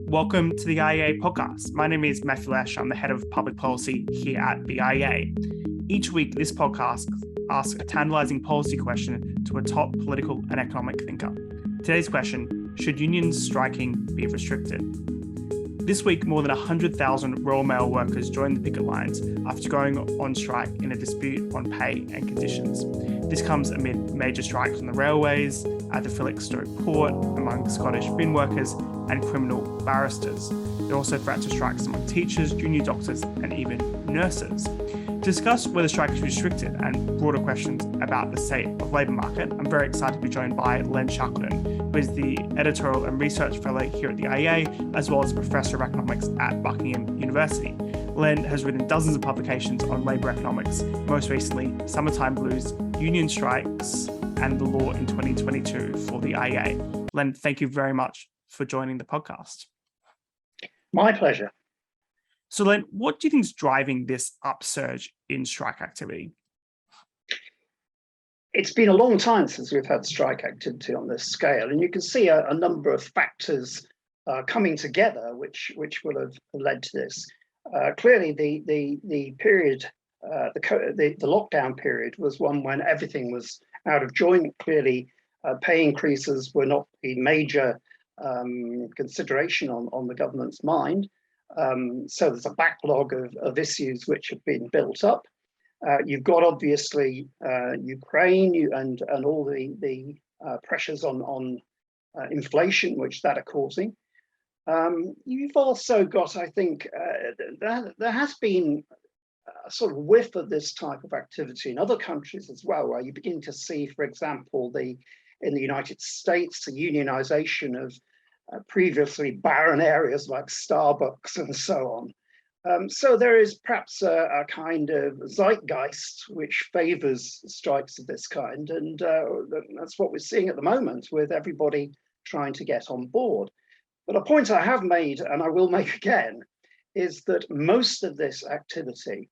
Welcome to the IEA Podcast. My name is Matthew Lesh. I'm the head of public policy here at the IEA. Each week, this podcast asks a tantalizing policy question to a top political and economic thinker. Today's question: should unions striking be restricted? This week, more than 100,000 Royal Mail workers joined the picket lines after going on strike in a dispute on pay and conditions. This comes amid major strikes on the railways, at the Felixstowe port, among Scottish bin workers and criminal barristers. There are also threats of strikes among teachers, junior doctors, and even nurses. To discuss whether strike is restricted and broader questions about the state of labour market, I'm very excited to be joined by Len Shackleton, who is the Editorial and Research Fellow here at the IEA, as well as a Professor of Economics at Buckingham University. Len has written dozens of publications on labour economics, most recently Summertime Blues, Union Strikes, and the Law in 2022 for the IEA. Len, thank you very much for joining the podcast. My pleasure. So Len, what do you think is driving this upsurge in strike activity? It's been a long time since we've had strike activity on this scale, and you can see a number of factors coming together which will have led to this. Clearly, the period, the lockdown period, was one when everything was out of joint. Clearly, pay increases were not the major consideration on the government's mind. So there's a backlog of issues which have been built up. You've got obviously Ukraine and all the pressures on inflation which that are causing. You've also got, I think, there has been a sort of whiff of this type of activity in other countries as well, where you begin to see, for example, in the United States, the unionization of previously barren areas like Starbucks and so on. So there is perhaps a kind of zeitgeist which favors strikes of this kind, and that's what we're seeing at the moment, with everybody trying to get on board. But a point I have made, and I will make again, is that most of this activity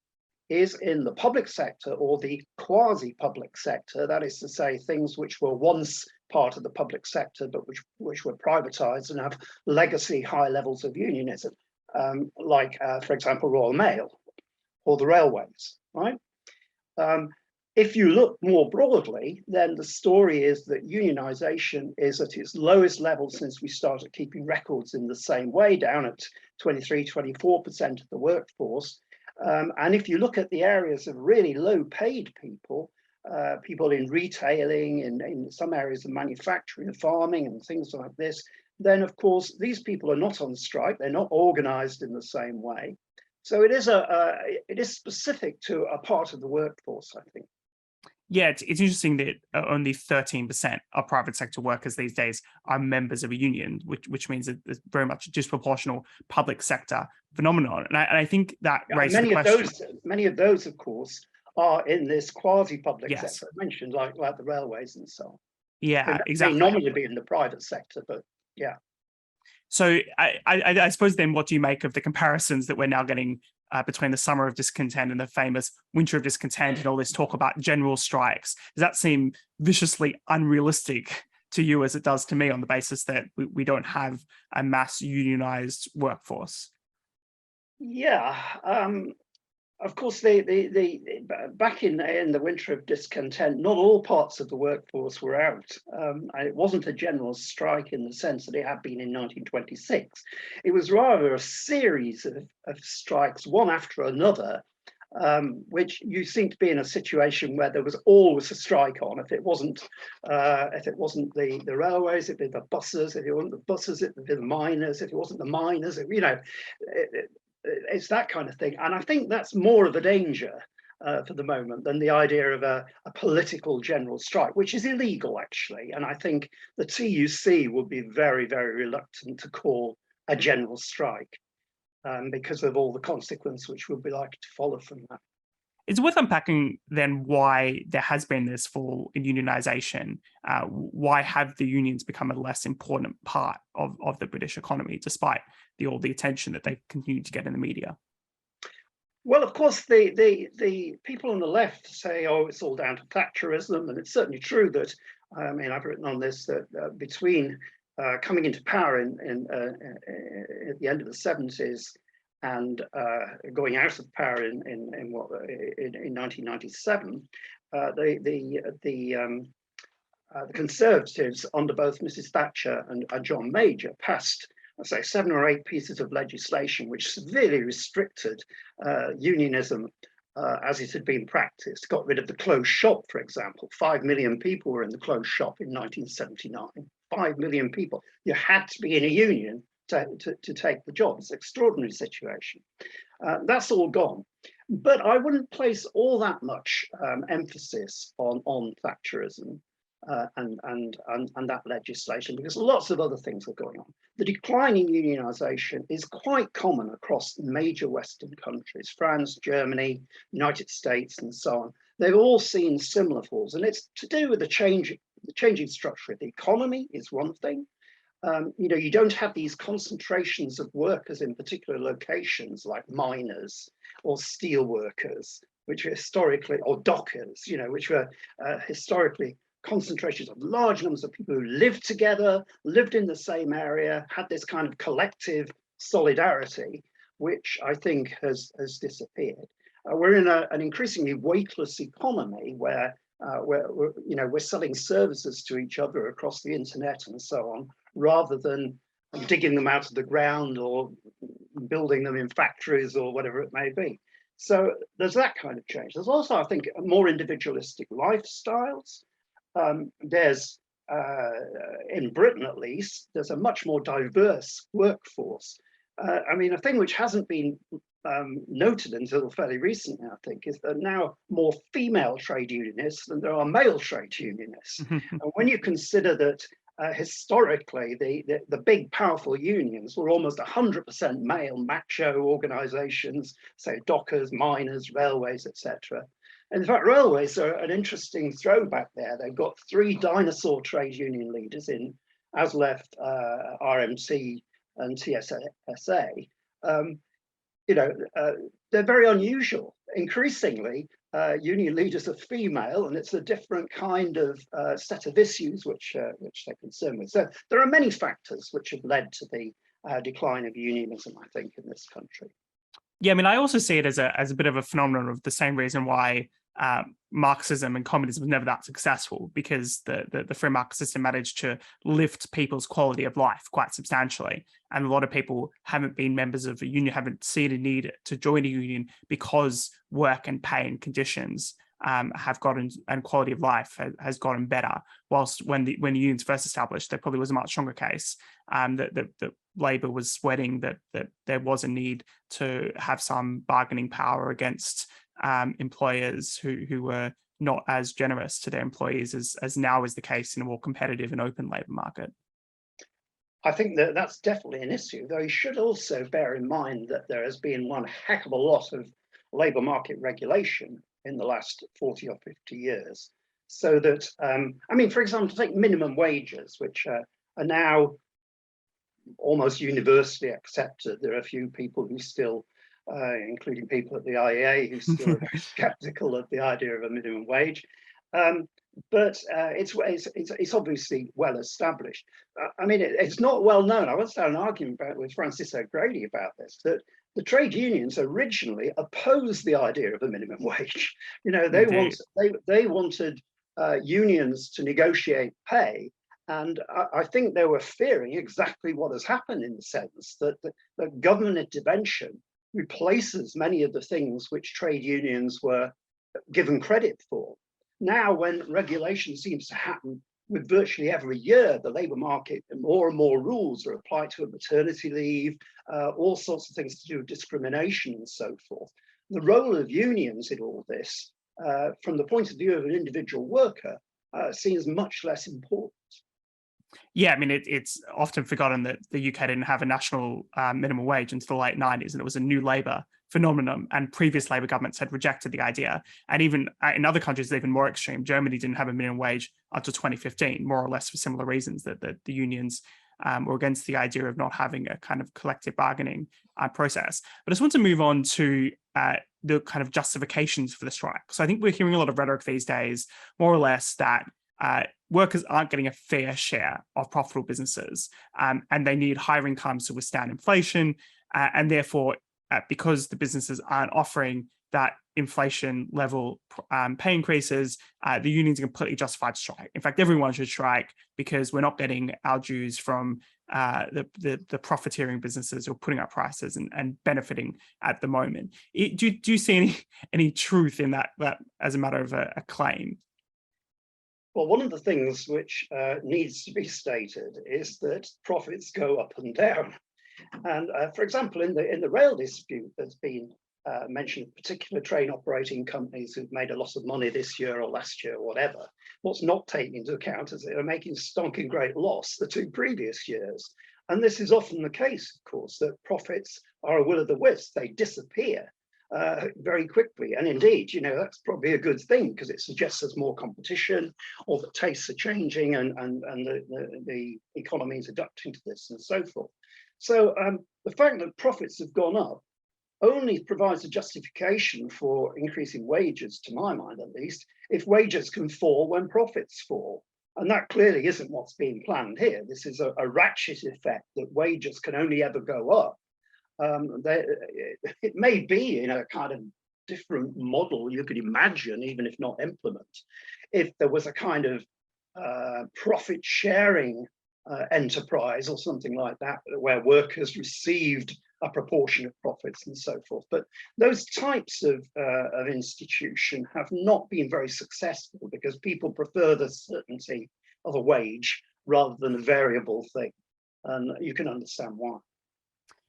is in the public sector or the quasi-public sector. That is to say, things which were once part of the public sector, but which were privatized and have legacy high levels of unionism, like, for example, Royal Mail or the railways, right? If you look more broadly, then the story is that unionization is at its lowest level since we started keeping records in the same way, down at 23, 24% of the workforce. And if you look at the areas of really low paid people, people in retailing, in some areas of manufacturing and farming and things like this, then of course these people are not on strike, they're not organized in the same way. So it is specific to a part of the workforce, I think. Yeah, it's interesting that only 13% of private sector workers these days are members of a union, which means that there's very much a disproportional public sector phenomenon. And I think that raises the question. Many of those, of course, are in this quasi-public Yes. sector I mentioned, like the railways and so on. Yeah, exactly. They nominally be in the private sector, but yeah. So I suppose then, what do you make of the comparisons that we're now getting between the summer of discontent and the famous winter of discontent and all this talk about general strikes? Does that seem viciously unrealistic to you, as it does to me, on the basis that we don't have a mass unionized workforce? Yeah, of course, back in the winter of discontent, not all parts of the workforce were out. It wasn't a general strike in the sense that it had been in 1926. It was rather a series of strikes, one after another, which you seem to be in a situation where there was always a strike on. If it wasn't the railways, it'd be the buses. If it wasn't the buses, it'd be the miners. If it wasn't the miners, it's that kind of thing. And I think that's more of a danger for the moment than the idea of a political general strike, which is illegal, actually. And I think the TUC would be very, very reluctant to call a general strike because of all the consequence which would be likely to follow from that. It's worth unpacking then why there has been this fall in unionisation. Why have the unions become a less important part of the British economy, despite all the attention that they continue to get in the media? Well, of course, the people on the left say, oh, it's all down to Thatcherism, and it's certainly true that I mean, I've written on this that between coming into power at the end of the 70s and going out of power in 1997, the Conservatives under both Mrs. Thatcher and John Major passed, I'd say, 7 or 8 pieces of legislation which severely restricted unionism as it had been practiced. Got rid of the closed shop, for example. 5 million people were in the closed shop in 1979. 5 million people. You had to be in a union to take the job. It's an extraordinary situation. That's all gone. But I wouldn't place all that much emphasis on Thatcherism and that legislation, because lots of other things are going on. The decline in unionisation is quite common across major Western countries, France, Germany, United States, and so on. They've all seen similar falls, and it's to do with the changing structure of the economy is one thing. You don't have these concentrations of workers in particular locations like miners or steel workers, which are historically, or dockers, which were historically concentrations of large numbers of people who lived together, lived in the same area, had this kind of collective solidarity, which I think has disappeared. We're in an increasingly weightless economy where we're selling services to each other across the internet and so on, rather than digging them out of the ground or building them in factories or whatever it may be. So there's that kind of change. There's also, I think, more individualistic lifestyles. There's, in Britain at least, there's a much more diverse workforce. I mean, a thing which hasn't been noted until fairly recently, I think, is that now more female trade unionists than there are male trade unionists. And when you consider that historically the big powerful unions were almost 100% male macho organizations, say dockers, miners, railways, etc. In fact, railways are an interesting throwback there. They've got 3 dinosaur trade union leaders in ASLEF, RMT, and TSSA. They're very unusual. Increasingly, union leaders are female, and it's a different kind of set of issues which they're concerned with. So there are many factors which have led to the decline of unionism, I think, in this country. Yeah, I mean, I also see it as a bit of a phenomenon of the same reason why Marxism and communism was never that successful, because the free market system managed to lift people's quality of life quite substantially. And a lot of people haven't been members of a union, haven't seen a need to join a union because work and pay and conditions have gotten, and quality of life has gotten better. Whilst when the unions first established, there probably was a much stronger case that Labour was sweating that there was a need to have some bargaining power against employers who were not as generous to their employees as now is the case in a more competitive and open labour market. I think that that's definitely an issue, though you should also bear in mind that there has been one heck of a lot of labour market regulation in the last 40 or 50 years. So that, I mean, for example, take minimum wages, which are now almost universally accepted. There are a few people who still, including people at the IEA, who still are very skeptical of the idea of a minimum wage. But it's obviously well established. I mean, it's not well known. I once had an argument with Francis O'Grady about this, that the trade unions originally opposed the idea of a minimum wage. They wanted unions to negotiate pay. And I think they were fearing exactly what has happened, in the sense that government intervention replaces many of the things which trade unions were given credit for. Now, when regulation seems to happen with virtually every year, the labour market, more and more rules are applied to a maternity leave, all sorts of things to do with discrimination and so forth. The role of unions in all this, from the point of view of an individual worker, seems much less important. Yeah, I mean, it's often forgotten that the UK didn't have a national minimum wage until the late 90s, and it was a new Labour phenomenon, and previous Labour governments had rejected the idea. And even in other countries, even more extreme, Germany didn't have a minimum wage until 2015, more or less for similar reasons, that the unions were against the idea of not having a kind of collective bargaining process. But I just want to move on to the kind of justifications for the strike. So I think we're hearing a lot of rhetoric these days, more or less, that workers aren't getting a fair share of profitable businesses, and they need higher incomes to withstand inflation, and therefore, because the businesses aren't offering that inflation level pay increases, the unions are completely justified to strike. In fact, everyone should strike because we're not getting our dues from the profiteering businesses who are putting up prices and benefiting at the moment. Do you see any truth in that as a matter of a claim? Well, one of the things which needs to be stated is that profits go up and down. And for example, in the rail dispute, there's been mentioned particular train operating companies who've made a lot of money this year or last year or whatever. What's not taken into account is they are making stonking great loss the 2 previous years. And this is often the case, of course, that profits are a will o' the wisp. They disappear very quickly. And indeed, that's probably a good thing because it suggests there's more competition, or the tastes are changing, and the economy is adapting to this and so forth. So the fact that profits have gone up only provides a justification for increasing wages, to my mind at least, if wages can fall when profits fall. And that clearly isn't what's being planned here. This is a ratchet effect that wages can only ever go up. It may be in a kind of different model you could imagine, even if not implement, if there was a kind of profit sharing enterprise or something like that, where workers received a proportion of profits and so forth. But those types of institution have not been very successful because people prefer the certainty of a wage rather than a variable thing. And you can understand why.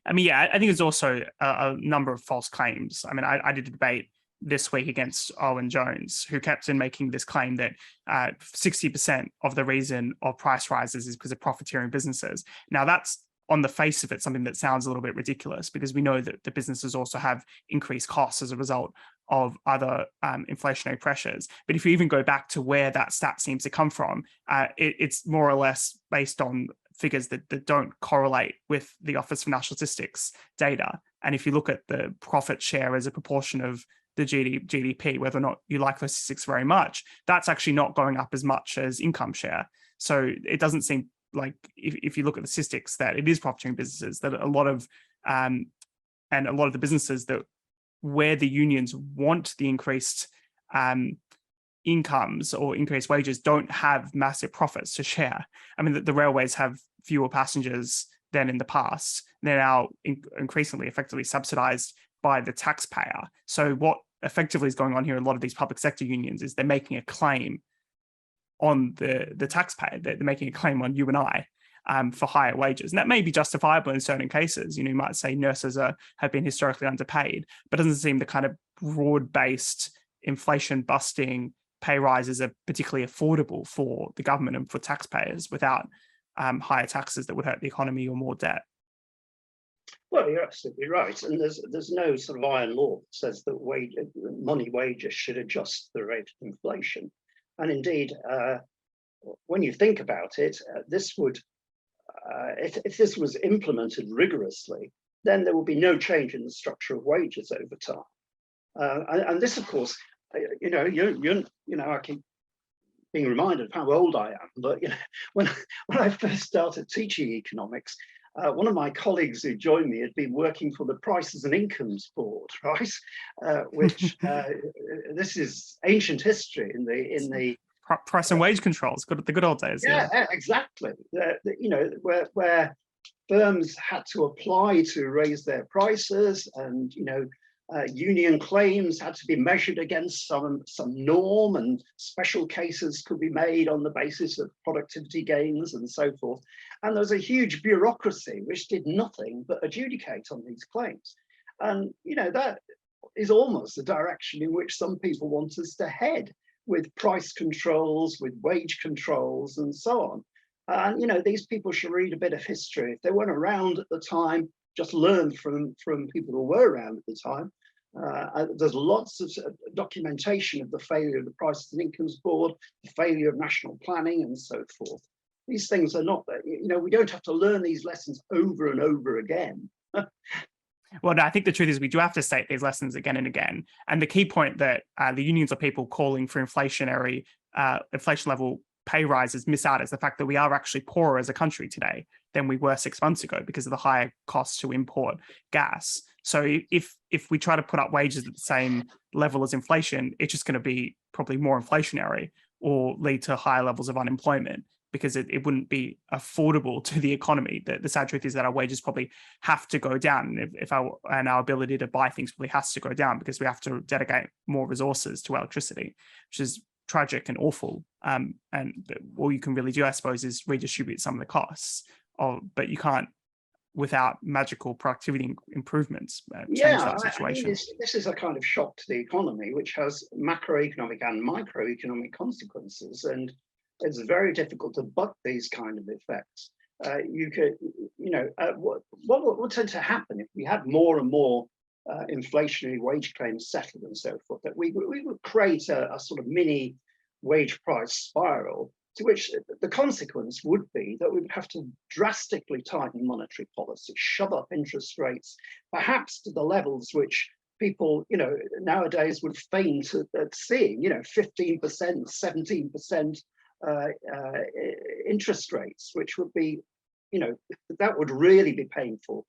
I mean, yeah, I think there's also a number of false claims. I mean, I did a debate this week against Owen Jones, who kept on making this claim that 60% of the reason of price rises is because of profiteering businesses. Now, that's on the face of it something that sounds a little bit ridiculous, because we know that the businesses also have increased costs as a result of other inflationary pressures. But if you even go back to where that stat seems to come from, it's more or less based on figures that don't correlate with the Office for National Statistics data. And if you look at the profit share as a proportion of the GDP, whether or not you like those statistics very much, that's actually not going up as much as income share. So it doesn't seem like, if you look at the statistics, that it is profiteering businesses, that a lot of the businesses that where the unions want the increased incomes or increased wages don't have massive profits to share. I mean, the railways have fewer passengers than in the past. They're now increasingly effectively subsidized by the taxpayer. So what effectively is going on here in a lot of these public sector unions is they're making a claim on the taxpayer. They're making a claim on you and I for higher wages. And that may be justifiable in certain cases. You might say nurses have been historically underpaid, but it doesn't seem the kind of broad-based inflation-busting pay rises are particularly affordable for the government and for taxpayers without higher taxes that would hurt the economy or more debt. Well, you're absolutely right. And there's no sort of iron law that says that money wages should adjust the rate of inflation. And indeed, when you think about it, this would, if this was implemented rigorously, then there would be no change in the structure of wages over time. And this, of course, I keep being reminded of how old I am. But when I first started teaching economics, one of my colleagues who joined me had been working for the Prices and Incomes Board, right? Which this is ancient history in the price and wage controls, the good old days. Yeah, exactly. Where firms had to apply to raise their prices, and union claims had to be measured against some norm, and special cases could be made on the basis of productivity gains and so forth. And there was a huge bureaucracy which did nothing but adjudicate on these claims. And that is almost the direction in which some people want us to head, with price controls, with wage controls, and so on. And these people should read a bit of history. If they weren't around at the time, just learn from people who were around at the time. There's lots of documentation of the failure of the Prices and Incomes Board, the failure of national planning, and so forth. These things are not, we don't have to learn these lessons over and over again. Well, no, I think the truth is we do have to state these lessons again and again. And the key point that the unions are people calling for inflation level pay rises miss out is the fact that we are actually poorer as a country today than we were 6 months ago because of the higher costs to import gas. So if we try to put up wages at the same level as inflation, it's just going to be probably more inflationary or lead to higher levels of unemployment because it wouldn't be affordable to the economy. The sad truth is that our wages probably have to go down and our ability to buy things probably has to go down because we have to dedicate more resources to electricity, which is tragic and awful. And all you can really do, I suppose, is redistribute some of the costs. But you can't, without magical productivity improvements, change that situation. I mean, this is a kind of shock to the economy, which has macroeconomic and microeconomic consequences, and it's very difficult to buck these kind of effects. What would tend to happen if we had more and more inflationary wage claims settled and so forth, that we would create a sort of mini wage price spiral, to which the consequence would be that we would have to drastically tighten monetary policy, shove up interest rates, perhaps to the levels which people, nowadays would faint at seeing, 15%, 17% interest rates, which would be, that would really be painful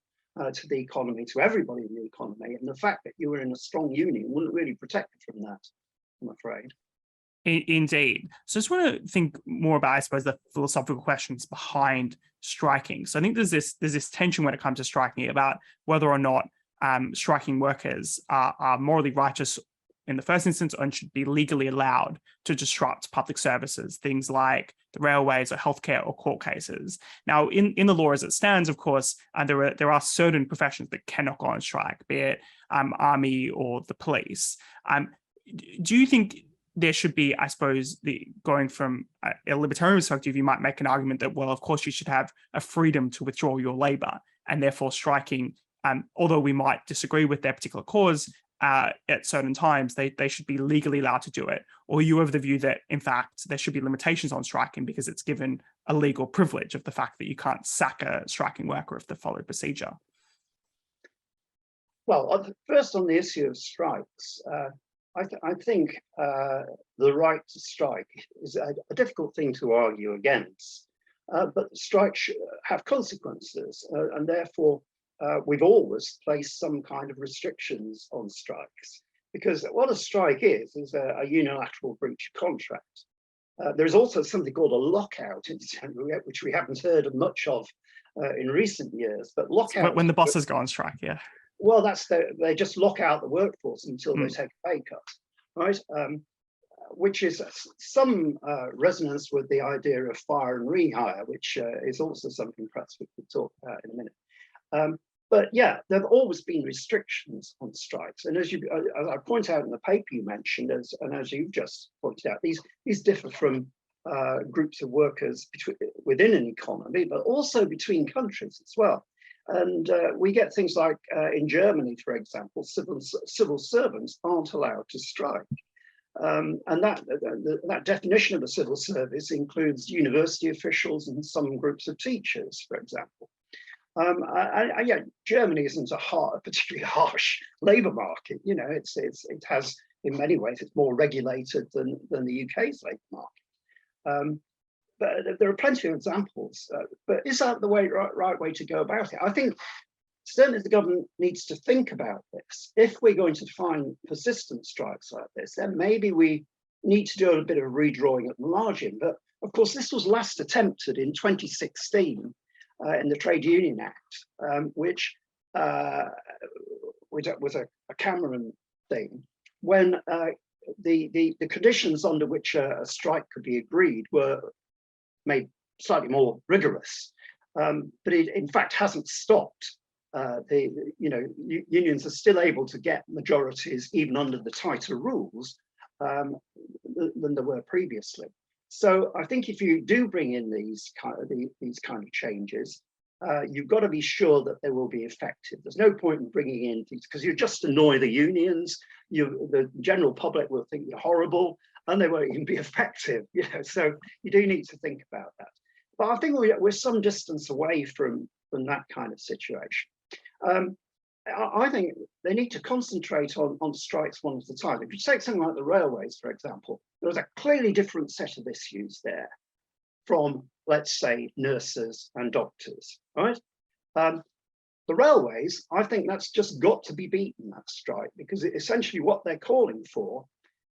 to the economy, to everybody in the economy. And the fact that you were in a strong union wouldn't really protect you from that, I'm afraid. Indeed. So I just want to think more about, I suppose, the philosophical questions behind striking. So I think there's this tension when it comes to striking about whether or not striking workers are morally righteous in the first instance and should be legally allowed to disrupt public services, things like the railways or healthcare or court cases. Now, in the law as it stands, of course, there are certain professions that cannot go on strike, be it army or the police. Do you think there should be, I suppose, going from a libertarian perspective, you might make an argument that, well, of course, you should have a freedom to withdraw your labor, and therefore striking, although we might disagree with their particular cause at certain times, they should be legally allowed to do it? Or you have the view that, in fact, there should be limitations on striking because it's given a legal privilege of the fact that you can't sack a striking worker if they follow procedure? Well, first on the issue of strikes, I think the right to strike is a difficult thing to argue against, but strikes have consequences, and therefore we've always placed some kind of restrictions on strikes, because what a strike is a unilateral breach of contract. There's also something called a lockout, which we haven't heard much of in recent years, but lockout— when the bosses go on strike, yeah. Well, they just lock out the workforce until they take a pay cut, right? Which is some resonance with the idea of fire and rehire, which is also something perhaps we could talk about in a minute. But yeah, there have always been restrictions on strikes, and as I point out in the paper you mentioned, and as you've just pointed out, these differ from groups of workers within an economy, but also between countries as well. And we get things like in Germany, for example, civil servants aren't allowed to strike. And that definition of a civil service includes university officials and some groups of teachers, for example. Yeah, Germany isn't a particularly harsh labour market. It has, in many ways, it's more regulated than the UK's labour market. But there are plenty of examples. But is that the right way to go about it? I think certainly the government needs to think about this. If we're going to find persistent strikes like this, then maybe we need to do a bit of redrawing at the margin. But of course, this was last attempted in 2016 in the Trade Union Act, which was a Cameron thing, when the conditions under which a strike could be agreed were made slightly more rigorous, but it in fact hasn't stopped. Unions are still able to get majorities even under the tighter rules than there were previously. So I think if you do bring in these kind of changes, you've got to be sure that they will be effective. There's no point in bringing in things because you just annoy the unions. The general public will think you're horrible, and they won't even be effective. So you do need to think about that. But I think we're some distance away from that kind of situation. I think they need to concentrate on strikes one at a time. If you take something like the railways, for example, there was a clearly different set of issues there. from, let's say, nurses and doctors, right? The railways, I think that's just got to be beaten, that strike, because essentially what they're calling for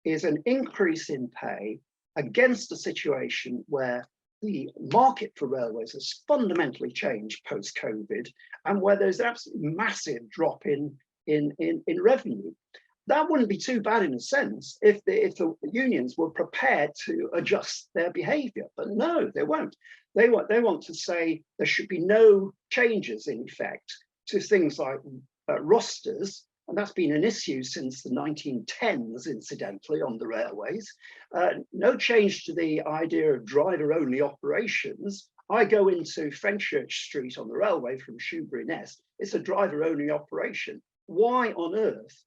is an increase in pay against a situation where the market for railways has fundamentally changed post-COVID, and where there's an absolutely massive drop in revenue. That wouldn't be too bad in a sense if the unions were prepared to adjust their behaviour, but no, they won't. They want to say there should be no changes, in effect, to things like rosters, and that's been an issue since the 1910s, incidentally, on the railways. No change to the idea of driver-only operations. I go into Fenchurch Street on the railway from Shoebury Nest. It's a driver-only operation. Why on earth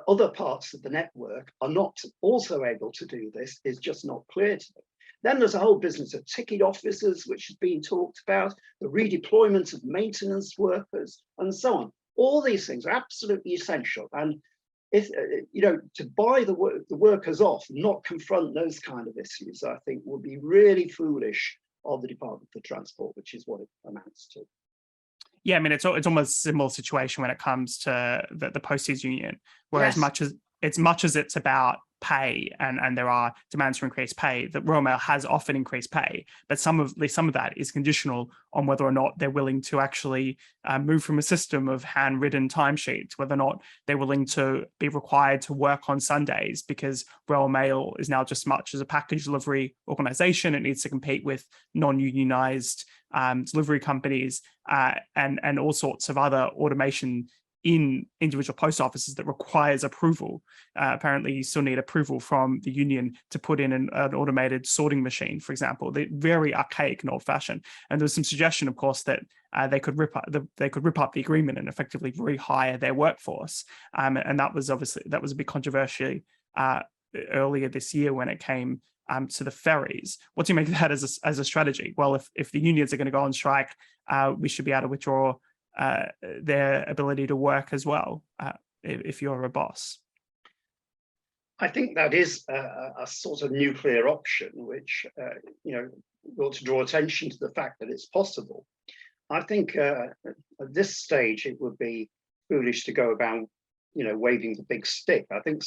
other parts of the network are not also able to do this is just not clear to me. Then there's a whole business of ticket officers, which has been talked about, the redeployment of maintenance workers, and so on. All these things are absolutely essential. And if to buy the workers off, not confront those kind of issues, I think would be really foolish of the Department for Transport, which is what it amounts to. Yeah, I mean, it's almost a similar situation when it comes to the posties union, where Yes. as much as it's about pay and there are demands for increased pay, that Royal Mail has often increased pay, but some of that is conditional on whether or not they're willing to actually move from a system of handwritten timesheets, whether or not they're willing to be required to work on Sundays, because Royal Mail is now just as much as a package delivery organization. It needs to compete with non-unionized delivery companies and all sorts of other automation in individual post offices that requires approval. Apparently, you still need approval from the union to put in an automated sorting machine, for example. They're very archaic and old-fashioned. And there's some suggestion, of course, that they could rip up the agreement and effectively rehire their workforce. And that was a bit controversial earlier this year when it came to the ferries. What do you make of that as a strategy? Well, if the unions are going to go on strike, we should be able to withdraw their ability to work as well, if you're a boss. I think that is a sort of nuclear option, which ought to draw attention to the fact that it's possible. I think at this stage it would be foolish to go about, waving the big stick. I think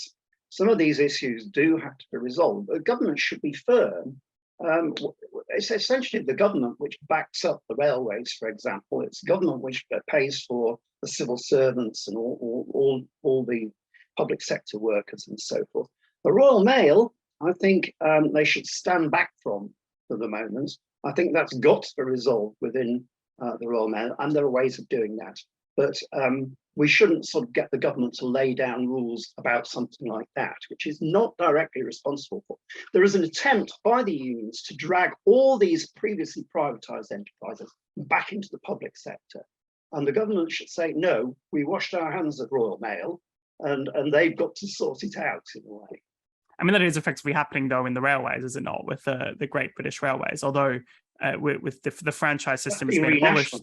some of these issues do have to be resolved. The government should be firm. It's essentially the government which backs up the railways, for example. It's government which pays for the civil servants and all the public sector workers and so forth. The Royal Mail, I think they should stand back from for the moment. I think that's got to be resolved within the Royal Mail, and there are ways of doing that. But we shouldn't sort of get the government to lay down rules about something like that, which is not directly responsible for. There is an attempt by the unions to drag all these previously privatized enterprises back into the public sector. And the government should say, no, we washed our hands of Royal Mail, and they've got to sort it out in a way. I mean, that is effectively happening, though, in the railways, is it not, with the Great British Railways? Although with the franchise system has been abolished,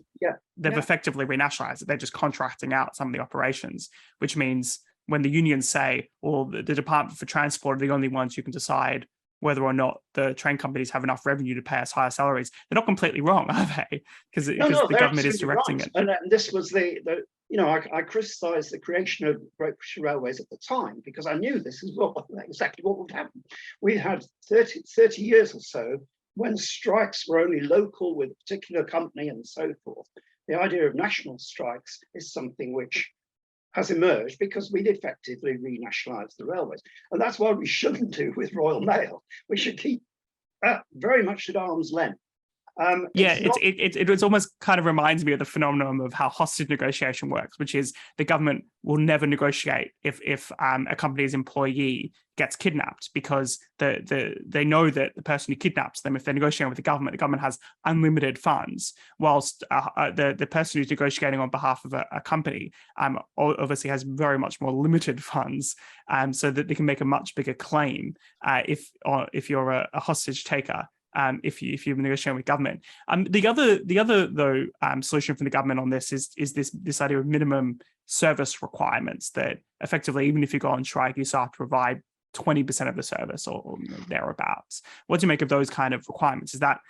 they've effectively renationalized it. They're just contracting out some of the operations, which means when the unions say, well, the Department for Transport are the only ones who can decide whether or not the train companies have enough revenue to pay us higher salaries, they're not completely wrong, are they? Because the government is directing it. And this was I criticised the creation of Great British Railways at the time because I knew this is exactly what would happen. We had 30 years or so when strikes were only local with a particular company and so forth. The idea of national strikes is something which has emerged because we'd effectively renationalised the railways. And that's what we shouldn't do with Royal Mail. We should keep that very much at arm's length. It almost kind of reminds me of the phenomenon of how hostage negotiation works, which is the government will never negotiate if a company's employee gets kidnapped, because they know that the person who kidnaps them, if they're negotiating with the government has unlimited funds, whilst the person who's negotiating on behalf of a company obviously has very much more limited funds, so that they can make a much bigger claim if you're a hostage taker. If you're negotiating with government, the other though solution from the government on this is this idea of minimum service requirements, that effectively even if you go on strike, you still have to provide 20% of the service or thereabouts. What do you make of those kind of requirements? Is that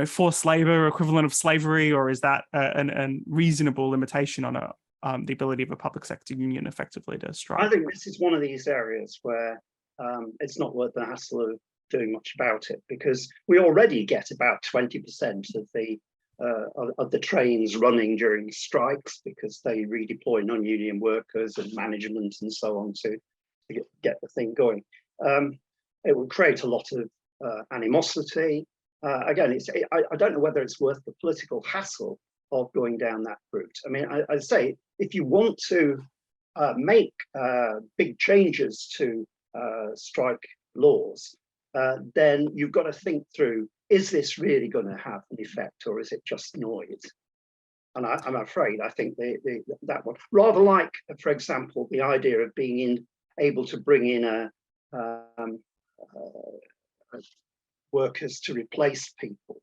forced labor equivalent of slavery, or is that a reasonable limitation on the ability of a public sector union effectively to strike? I think this is one of these areas where it's not worth the hassle of doing much about it, because we already get about 20% of the trains running during strikes, because they redeploy non-union workers and management and so on to get the thing going. It would create a lot of animosity. Again, I don't know whether it's worth the political hassle of going down that route. I mean, I'd say if you want to make big changes to strike laws, then you've got to think through, is this really going to have an effect, or is it just noise? And I'm afraid I think that one, rather like, for example, the idea of being able to bring in workers to replace people.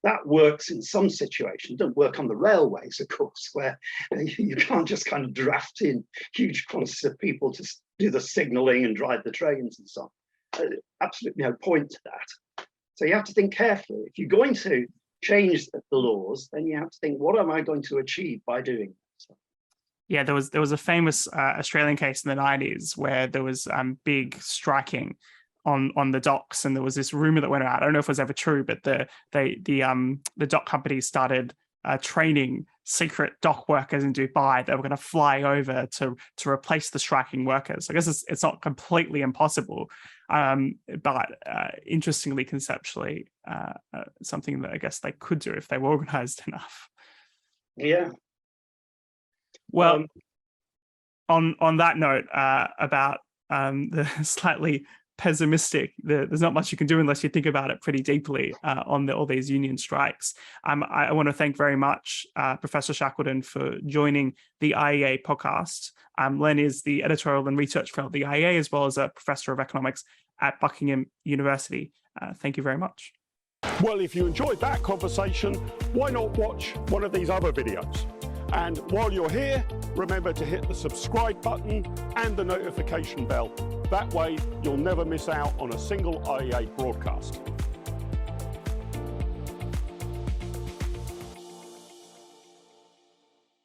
That works in some situations, doesn't work on the railways, of course, where you can't just kind of draft in huge quantities of people to do the signalling and drive the trains and so on. Absolutely no point to that. So you have to think carefully. If you're going to change the laws, then you have to think, what am I going to achieve by doing that? Yeah, there was a famous Australian case in the 90s where there was big striking on the docks, and there was this rumor that went out. I don't know if it was ever true, but the dock companies started training secret dock workers in Dubai that were going to fly over to replace the striking workers. I guess it's not completely impossible, but interestingly, conceptually, something that I guess they could do if they were organized enough. Yeah. Well, on that note, about the slightly pessimistic, there's not much you can do unless you think about it pretty deeply on all these union strikes. I want to thank very much Professor Shackleton for joining the IEA podcast. Len is the editorial and research fellow at the IEA, as well as a professor of economics at Buckingham University. Thank you very much. Well, if you enjoyed that conversation, why not watch one of these other videos? And while you're here, remember to hit the subscribe button and the notification bell. That way, you'll never miss out on a single IEA broadcast.